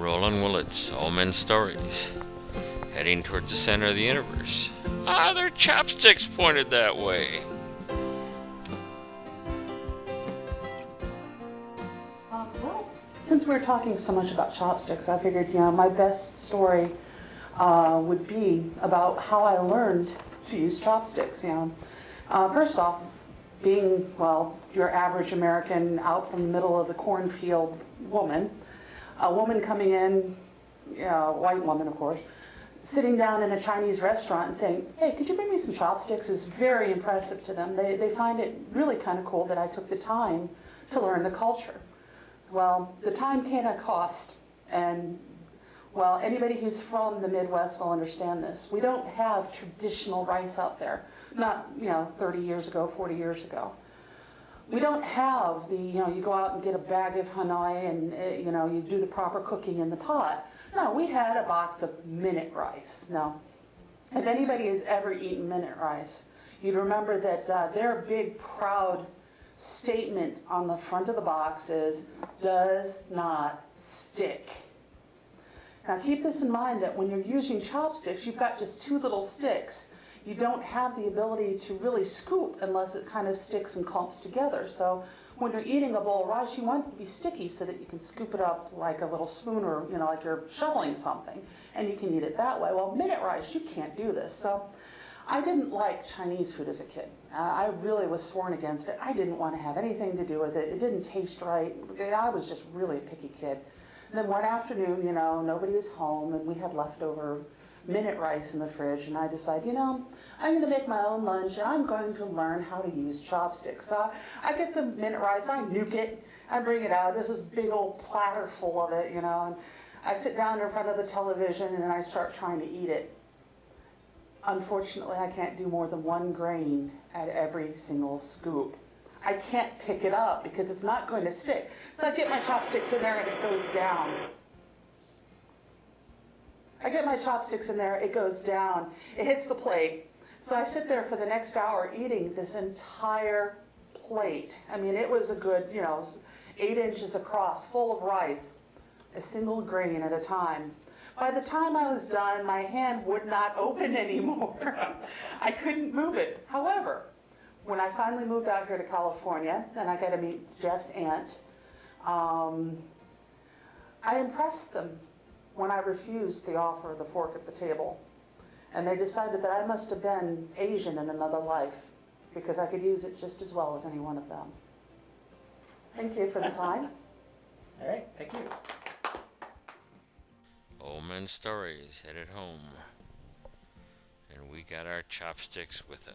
Rolling Willets, All Men's Stories. Heading towards the center of the universe. Their chopsticks pointed that way. Well, since we're talking so much about chopsticks, I figured, my best story would be about how I learned to use chopsticks. First off, being, your average American out from the middle of the cornfield woman, a woman coming in, white woman, of course, sitting down in a Chinese restaurant and saying, "Hey, could you bring me some chopsticks?" is very impressive to them. They find it really kind of cool that I took the time to learn the culture. Well, the time cannot cost, and anybody who's from the Midwest will understand this. We don't have traditional rice out there, not 30 years ago, 40 years ago. We don't have the, you go out and get a bag of Hanoi and, you do the proper cooking in the pot. No, we had a box of minute rice. Now, if anybody has ever eaten minute rice, you'd remember that their big, proud statement on the front of the box is, "does not stick." Now, keep this in mind that when you're using chopsticks, you've got just two little sticks. You don't have the ability to really scoop unless it kind of sticks and clumps together. So when you're eating a bowl of rice, you want it to be sticky so that you can scoop it up like a little spoon or, like you're shoveling something, and you can eat it that way. Well, minute rice, you can't do this. So I didn't like Chinese food as a kid. I really was sworn against it. I didn't want to have anything to do with it. It didn't taste right. I was just really a picky kid. And then one afternoon, nobody was home, and we had leftover minute rice in the fridge, and I decided, I'm going to make my own lunch, and I'm going to learn how to use chopsticks. So I get the minute rice, I nuke it, I bring it out. There's this big old platter full of it, and I sit down in front of the television, and I start trying to eat it. Unfortunately, I can't do more than one grain at every single scoop. I can't pick it up because it's not going to stick. So I get my chopsticks in there, and it goes down. I get my chopsticks in there, it goes down, it hits the plate. So I sit there for the next hour eating this entire plate. I mean, it was a good, 8 inches across, full of rice, a single grain at a time. By the time I was done, my hand would not open anymore. I couldn't move it. However, when I finally moved out here to California, and I got to meet Jeff's aunt, I impressed them when I refused the offer of the fork at the table. And they decided that I must have been Asian in another life because I could use it just as well as any one of them. Thank you for the time. All right, thank you. All Men's Stories headed home. And we got our chopsticks with us.